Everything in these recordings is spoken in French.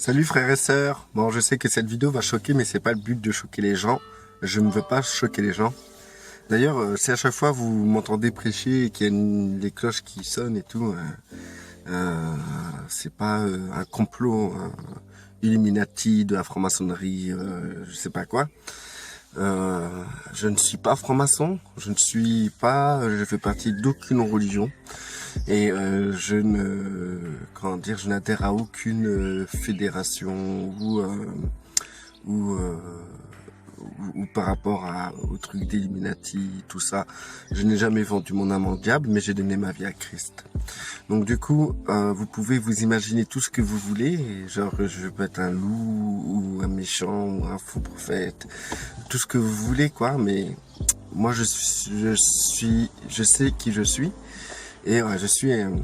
Salut frères et sœurs. Bon, je sais que cette vidéo va choquer, mais c'est pas le but de choquer les gens. Je ne veux pas choquer les gens. D'ailleurs, si à chaque fois vous m'entendez prêcher et qu'il y a les cloches qui sonnent et tout, c'est pas un complot Illuminati de la franc-maçonnerie, je sais pas quoi. Je ne suis pas franc-maçon, je fais partie d'aucune religion. Et je n'adhère à aucune fédération ou, euh, ou par rapport au truc d'Illuminati, tout ça. Je n'ai jamais vendu mon âme au diable, mais j'ai donné ma vie à Christ. Donc du coup, vous pouvez vous imaginer tout ce que vous voulez, genre je peux être un loup ou un méchant ou un faux prophète, tout ce que vous voulez quoi. Mais moi je sais qui je suis. Et je suis une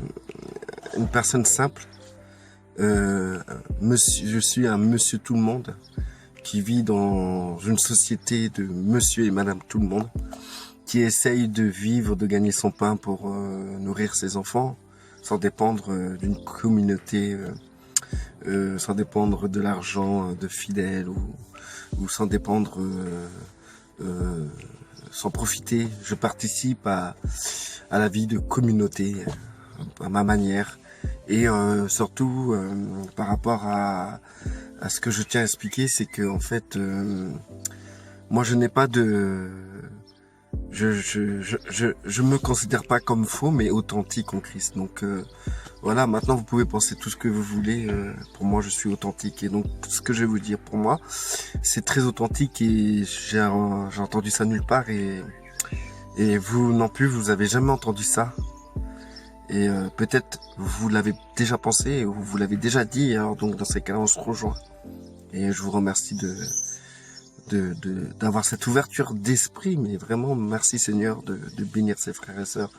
personne simple. Je suis un monsieur tout le monde qui vit dans une société de monsieur et madame tout le monde, qui essaye de vivre, de gagner son pain pour nourrir ses enfants, sans dépendre d'une communauté, sans dépendre de l'argent de fidèles ou sans dépendre, sans profiter. Je participe à la vie de communauté à ma manière et surtout par rapport à ce que je tiens à expliquer, c'est que en fait moi je n'ai pas de je me considère pas comme faux mais authentique en Christ. Donc voilà, maintenant vous pouvez penser tout ce que vous voulez, pour moi je suis authentique. Et donc tout ce que je vais vous dire pour moi c'est très authentique et j'ai entendu ça nulle part et vous non plus, vous avez jamais entendu ça. Et peut-être vous l'avez déjà pensé ou vous l'avez déjà dit. Alors donc dans ces cas-là, on se rejoint. Et je vous remercie d'avoir cette ouverture d'esprit. Mais vraiment, merci Seigneur de bénir ces frères et sœurs.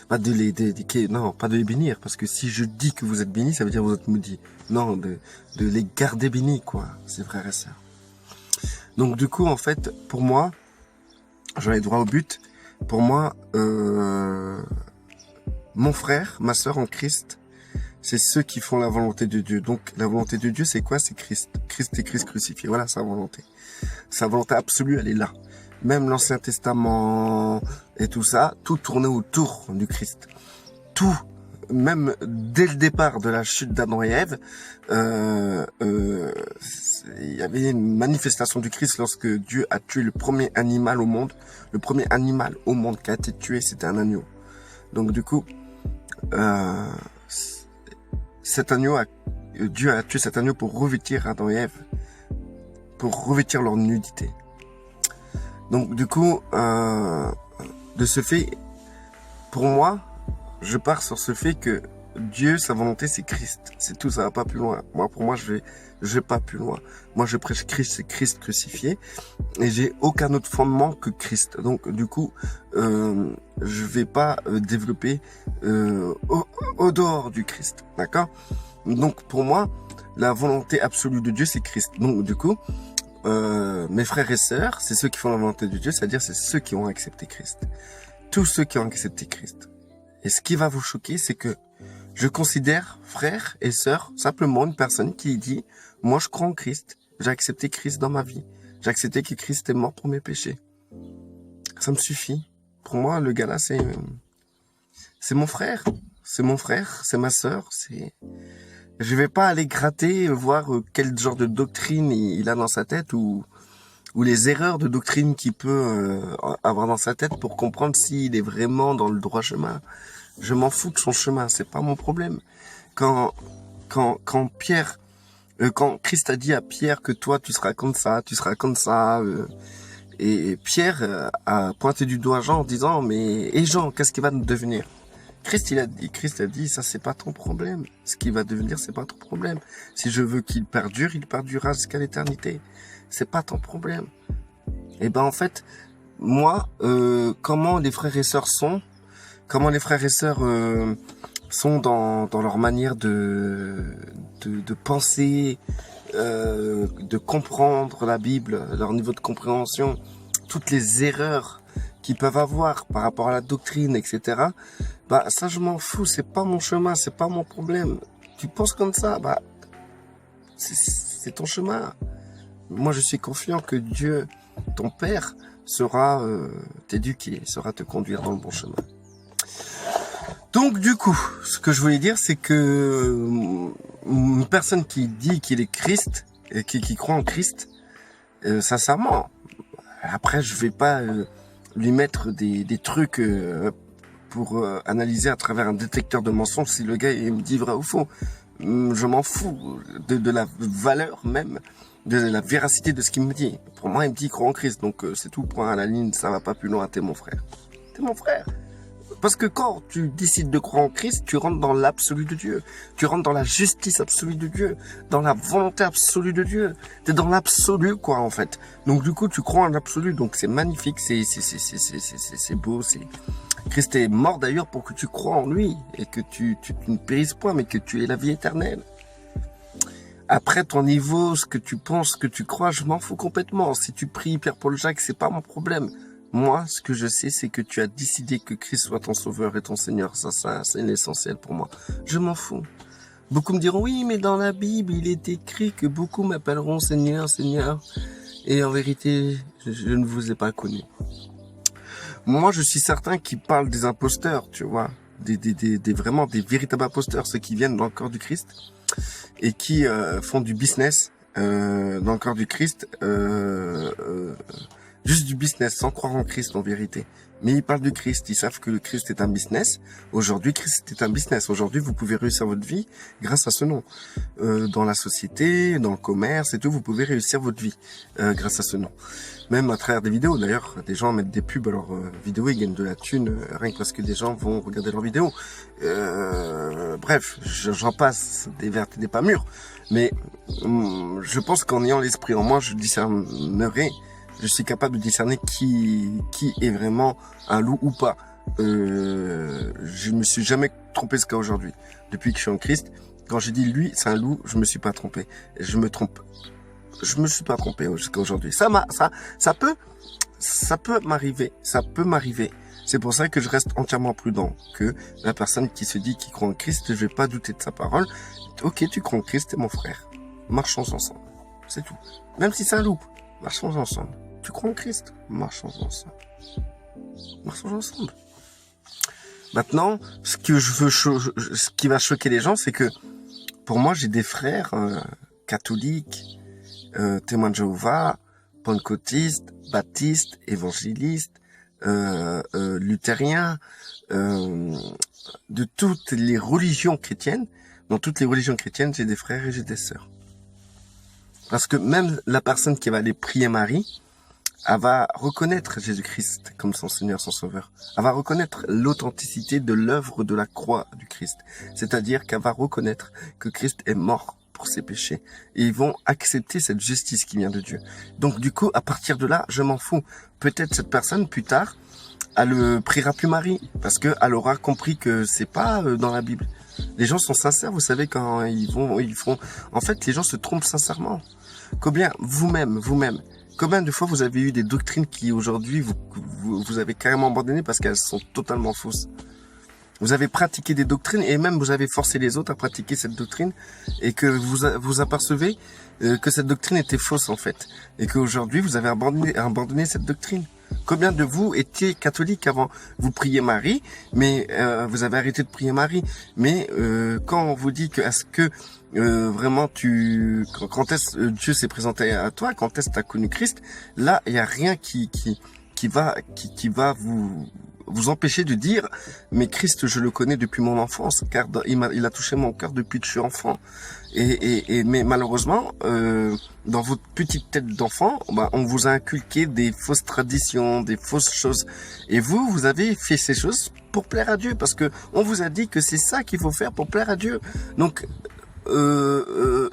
Pas de non, pas de les bénir. Parce que si je dis que vous êtes bénis, ça veut dire que vous êtes maudits. Non, de les garder bénis, quoi, ces frères et sœurs. Donc du coup, en fait, pour moi, j'en ai droit au but. Pour moi, mon frère, ma sœur en Christ, c'est ceux qui font la volonté de Dieu. Donc la volonté de Dieu, c'est quoi? C'est Christ. Christ et Christ crucifié. Voilà sa volonté. Sa volonté absolue, elle est là. Même l'Ancien Testament et tout ça, tout tournait autour du Christ. Tout, même dès le départ de la chute d'Adam et Ève, il y avait une manifestation du Christ lorsque Dieu a tué le premier animal au monde. Le premier animal au monde qui a été tué, c'était un agneau. Donc du coup, Dieu a tué cet agneau pour revêtir Adam et Ève, pour revêtir leur nudité. Donc du coup, de ce fait, pour moi, je pars sur ce fait que Dieu, sa volonté, c'est Christ. C'est tout, ça va pas plus loin. Pour moi, je vais pas plus loin. Moi, je prêche Christ, c'est Christ crucifié. Et j'ai aucun autre fondement que Christ. Donc, du coup, je vais pas développer au dehors du Christ. D'accord? Donc, pour moi, la volonté absolue de Dieu, c'est Christ. Donc, du coup, mes frères et sœurs, c'est ceux qui font la volonté de Dieu, c'est-à-dire c'est ceux qui ont accepté Christ. Tous ceux qui ont accepté Christ. Et ce qui va vous choquer, c'est que je considère frère et sœur simplement une personne qui dit « Moi, je crois en Christ. J'ai accepté Christ dans ma vie. J'ai accepté que Christ est mort pour mes péchés. » Ça me suffit. Pour moi, le gars-là, c'est mon frère. C'est mon frère, c'est ma sœur. Je vais pas aller gratter, voir quel genre de doctrine il a dans sa tête ou les erreurs de doctrine qu'il peut avoir dans sa tête pour comprendre s'il est vraiment dans le droit chemin. Je m'en fous de son chemin, c'est pas mon problème. Quand Christ a dit à Pierre que toi tu seras comme ça, et Pierre a pointé du doigt Jean en disant et Jean, qu'est-ce qu'il va nous devenir? Christ a dit, ça c'est pas ton problème. Ce qu'il va devenir, c'est pas ton problème. Si je veux qu'il perdure, il perdurera jusqu'à l'éternité. C'est pas ton problème. Et ben en fait, moi, comment les frères et sœurs sont dans leur manière de penser, de comprendre la Bible, leur niveau de compréhension, toutes les erreurs qu'ils peuvent avoir par rapport à la doctrine, etc. Bah ça je m'en fous, c'est pas mon chemin, c'est pas mon problème. Tu penses comme ça, bah c'est ton chemin. Moi, je suis confiant que Dieu, ton Père, saura t'éduquer, saura te conduire dans le bon chemin. Donc, du coup, ce que je voulais dire, c'est que une personne qui dit qu'il est Christ, et qui croit en Christ, sincèrement, après, je vais pas lui mettre des trucs pour analyser à travers un détecteur de mensonges si le gars il me dit vrai ou faux. Je m'en fous de la valeur même, de la véracité de ce qu'il me dit. Pour moi, il me dit qu'il croit en Christ, donc c'est tout, point à la ligne, ça va pas plus loin, t'es mon frère. T'es mon frère. Parce que quand tu décides de croire en Christ, tu rentres dans l'absolu de Dieu. Tu rentres dans la justice absolue de Dieu, dans la volonté absolue de Dieu. T'es dans l'absolu, quoi, en fait. Donc, du coup, tu crois en l'absolu. Donc, c'est magnifique, c'est beau, Christ est mort d'ailleurs pour que tu crois en lui et que tu ne périsses point, mais que tu aies la vie éternelle. Après ton niveau, ce que tu penses, ce que tu crois, je m'en fous complètement. Si tu pries Pierre-Paul Jacques, c'est pas mon problème. Moi, ce que je sais, c'est que tu as décidé que Christ soit ton sauveur et ton Seigneur. Ça, c'est l'essentiel pour moi. Je m'en fous. Beaucoup me diront, oui, mais dans la Bible, il est écrit que beaucoup m'appelleront Seigneur, Seigneur. Et en vérité, je ne vous ai pas connu. Moi, je suis certain qu'ils parlent des imposteurs, tu vois. Vraiment des véritables imposteurs, ceux qui viennent dans le corps du Christ et qui font du business dans le corps du Christ. Juste du business, sans croire en Christ en vérité. Mais ils parlent du Christ, ils savent que le Christ est un business. Aujourd'hui, Christ est un business. Aujourd'hui, vous pouvez réussir votre vie grâce à ce nom. Dans la société, dans le commerce et tout, vous pouvez réussir votre vie grâce à ce nom. Même à travers des vidéos. D'ailleurs, des gens mettent des pubs à leurs vidéos, ils gagnent de la thune rien que parce que des gens vont regarder leurs vidéos. Bref, j'en passe des vertes et des pas mûres. Mais je pense qu'en ayant l'esprit en moi, je discernerai. Je suis capable de discerner qui est vraiment un loup ou pas. Je me suis jamais trompé ce cas aujourd'hui. Depuis que je suis en Christ, quand j'ai dit lui, c'est un loup, je me suis pas trompé. Je me suis pas trompé jusqu'à aujourd'hui. Ça peut m'arriver. Ça peut m'arriver. C'est pour ça que je reste entièrement prudent. Que la personne qui se dit qu'il croit en Christ, je vais pas douter de sa parole. Ok, tu crois en Christ, t'es mon frère. Marchons ensemble. C'est tout. Même si c'est un loup, marchons ensemble. Tu crois en Christ? Marchons ensemble. Marchons ensemble. Maintenant, ce qui va choquer les gens, c'est que pour moi, j'ai des frères catholiques, témoins de Jéhovah, pentecôtistes, baptistes, évangélistes, luthériens, de toutes les religions chrétiennes. Dans toutes les religions chrétiennes, j'ai des frères et j'ai des sœurs. Parce que même la personne qui va aller prier Marie, elle va reconnaître Jésus-Christ comme son Seigneur, son Sauveur. Elle va reconnaître l'authenticité de l'œuvre de la croix du Christ. C'est-à-dire qu'elle va reconnaître que Christ est mort pour ses péchés. Et ils vont accepter cette justice qui vient de Dieu. Donc du coup, à partir de là, je m'en fous. Peut-être cette personne, plus tard, elle ne priera plus Marie. Parce qu'elle aura compris que c'est pas dans la Bible. Les gens sont sincères, vous savez, quand ils font... En fait, les gens se trompent sincèrement. Combien, vous-même, combien de fois vous avez eu des doctrines qui aujourd'hui vous avez carrément abandonné parce qu'elles sont totalement fausses? Vous avez pratiqué des doctrines et même vous avez forcé les autres à pratiquer cette doctrine et que vous apercevez que cette doctrine était fausse en fait et qu'aujourd'hui vous avez abandonné cette doctrine. Combien de vous étiez catholiques avant? Vous priez Marie, mais vous avez arrêté de prier Marie. Mais quand on vous dit que est-ce que vraiment quand est-ce Dieu s'est présenté à toi, quand est-ce que tu as connu Christ, là il y a rien qui va vous empêcher de dire mais Christ je le connais depuis mon enfance car il a touché mon cœur depuis que je suis enfant. Mais malheureusement, dans votre petite tête d'enfant, on vous a inculqué des fausses traditions, des fausses choses. Et vous avez fait ces choses pour plaire à Dieu, parce que on vous a dit que c'est ça qu'il faut faire pour plaire à Dieu. Donc,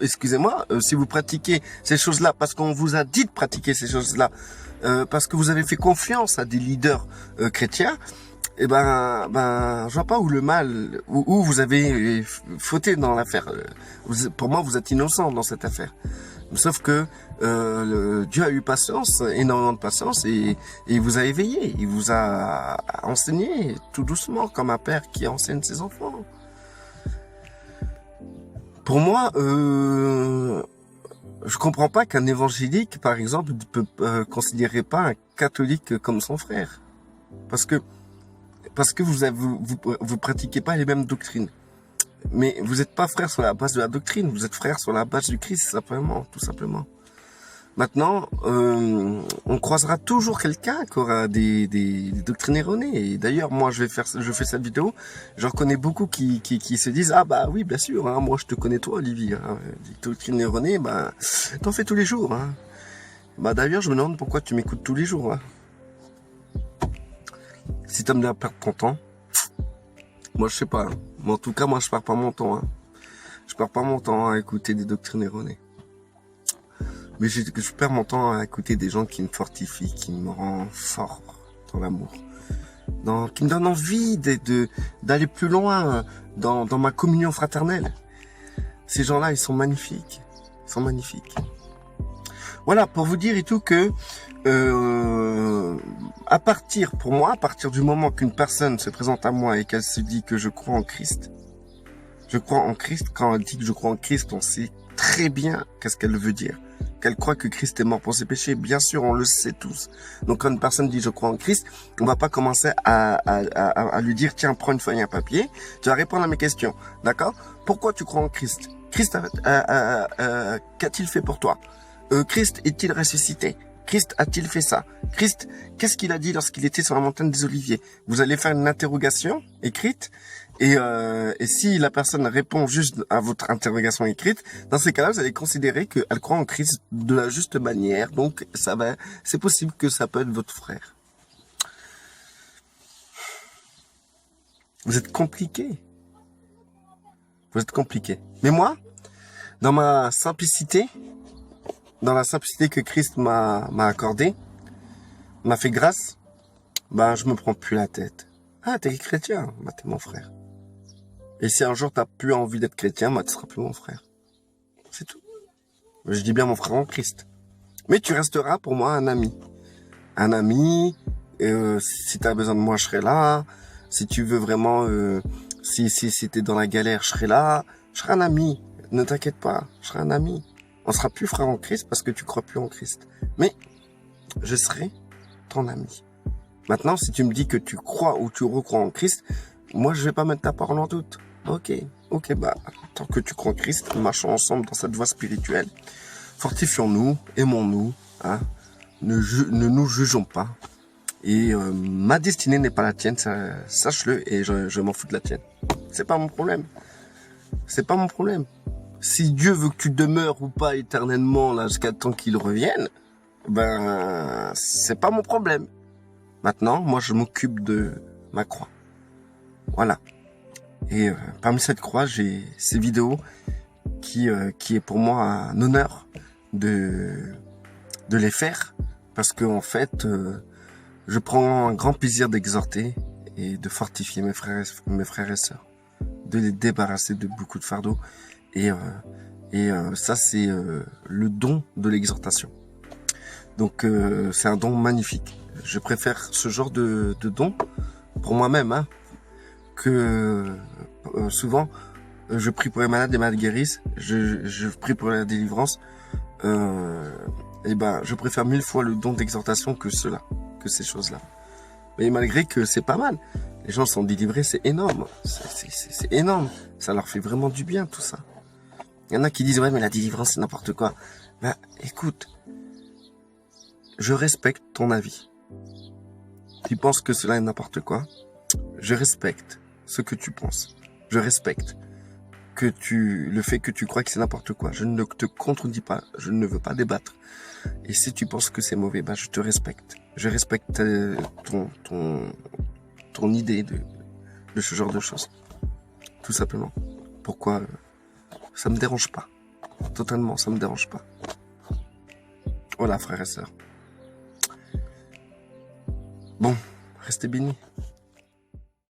excusez-moi, si vous pratiquez ces choses-là, parce qu'on vous a dit de pratiquer ces choses-là, parce que vous avez fait confiance à des leaders chrétiens, eh je vois pas où le mal, où vous avez fauté dans l'affaire. Pour moi, vous êtes innocent dans cette affaire. Sauf que Dieu a eu patience, énormément de patience, et il vous a éveillé, il vous a enseigné tout doucement, comme un père qui enseigne ses enfants. Pour moi, je comprends pas qu'un évangélique, par exemple, ne peut considérer pas un catholique comme son frère. Parce que vous pratiquez pas les mêmes doctrines. Mais vous n'êtes pas frère sur la base de la doctrine, vous êtes frère sur la base du Christ, simplement, tout simplement. Maintenant, on croisera toujours quelqu'un qui aura des doctrines erronées. Et d'ailleurs, moi, je fais cette vidéo, je reconnais beaucoup qui se disent, ah bah oui, bien sûr, hein, moi je te connais toi, Olivier. Hein, des doctrines erronées, bah, t'en fais tous les jours. Hein. Bah d'ailleurs, je me demande pourquoi tu m'écoutes tous les jours. Hein. Si t'aimes bien perdre ton temps, moi je sais pas. Mais en tout cas, moi je perds pas mon temps. Hein. Je perds pas mon temps à écouter des doctrines erronées. Mais je perds mon temps à écouter des gens qui me fortifient, qui me rendent fort dans l'amour, qui me donnent envie d'aller plus loin dans ma communion fraternelle. Ces gens-là, ils sont magnifiques. Ils sont magnifiques. Voilà, pour vous dire et tout que à partir du moment qu'une personne se présente à moi et qu'elle se dit que je crois en Christ, quand elle dit que je crois en Christ, on sait très bien qu'est-ce qu'elle veut dire. Qu'elle croit que Christ est mort pour ses péchés, bien sûr, on le sait tous. Donc quand une personne dit je crois en Christ, on va pas commencer à lui dire tiens, prends une feuille et un papier, tu vas répondre à mes questions, d'accord? Pourquoi tu crois en Christ? Christ qu'a-t-il fait pour toi? Christ est-il ressuscité? Christ a-t-il fait ça? Christ, qu'est-ce qu'il a dit lorsqu'il était sur la montagne des Oliviers? Vous allez faire une interrogation écrite et si la personne répond juste à votre interrogation écrite, dans ces cas-là, vous allez considérer qu'elle croit en Christ de la juste manière. Donc, c'est possible que ça peut être votre frère. Vous êtes compliqué. Vous êtes compliqué. Mais moi, dans ma simplicité, dans la simplicité que Christ m'a accordée, m'a fait grâce, ben je me prends plus la tête. Ah, t'es chrétien, bah t'es mon frère. Et si un jour t'as plus envie d'être chrétien, bah tu seras plus mon frère. C'est tout. Je dis bien mon frère en Christ. Mais tu resteras pour moi un ami. Un ami, si t'as besoin de moi, je serai là. Si tu veux vraiment, si t'es dans la galère, je serai là. Je serai un ami. Ne t'inquiète pas, je serai un ami. On sera plus frère en Christ parce que tu crois plus en Christ. Mais je serai ton ami. Maintenant, si tu me dis que tu crois ou tu recrois en Christ, moi, je vais pas mettre ta parole en doute. Ok, bah, tant que tu crois en Christ, marchons ensemble dans cette voie spirituelle. Fortifions-nous, aimons-nous, hein. Ne nous jugeons pas. Et ma destinée n'est pas la tienne, sache-le, et je m'en fous de la tienne. C'est pas mon problème. C'est pas mon problème. Si Dieu veut que tu demeures ou pas éternellement là jusqu'à temps qu'il revienne, ben c'est pas mon problème. Maintenant, moi je m'occupe de ma croix. Voilà. Et parmi cette croix, j'ai ces vidéos qui est pour moi un honneur de les faire parce que en fait, je prends un grand plaisir d'exhorter et de fortifier mes frères et sœurs, de les débarrasser de beaucoup de fardeaux. Et ça, c'est le don de l'exhortation. Donc, c'est un don magnifique. Je préfère ce genre de don pour moi-même, hein, que souvent, je prie pour les malades, les malades guérissent. Je prie pour la délivrance. Et ben, je préfère 1000 fois le don d'exhortation que ces choses-là. Mais malgré que c'est pas mal. Les gens sont délivrés, c'est énorme. C'est énorme. Ça leur fait vraiment du bien, tout ça. Il y en a qui disent, ouais, mais la délivrance, c'est n'importe quoi. Ben, écoute, je respecte ton avis. Tu penses que cela est n'importe quoi. Je respecte ce que tu penses. Je respecte le fait que tu crois que c'est n'importe quoi. Je ne te contredis pas. Je ne veux pas débattre. Et si tu penses que c'est mauvais, ben, je te respecte. Je respecte ton idée de ce genre de choses. Tout simplement. Pourquoi ça me dérange pas. Totalement, ça me dérange pas. Voilà, frères et sœurs. Bon, restez bénis.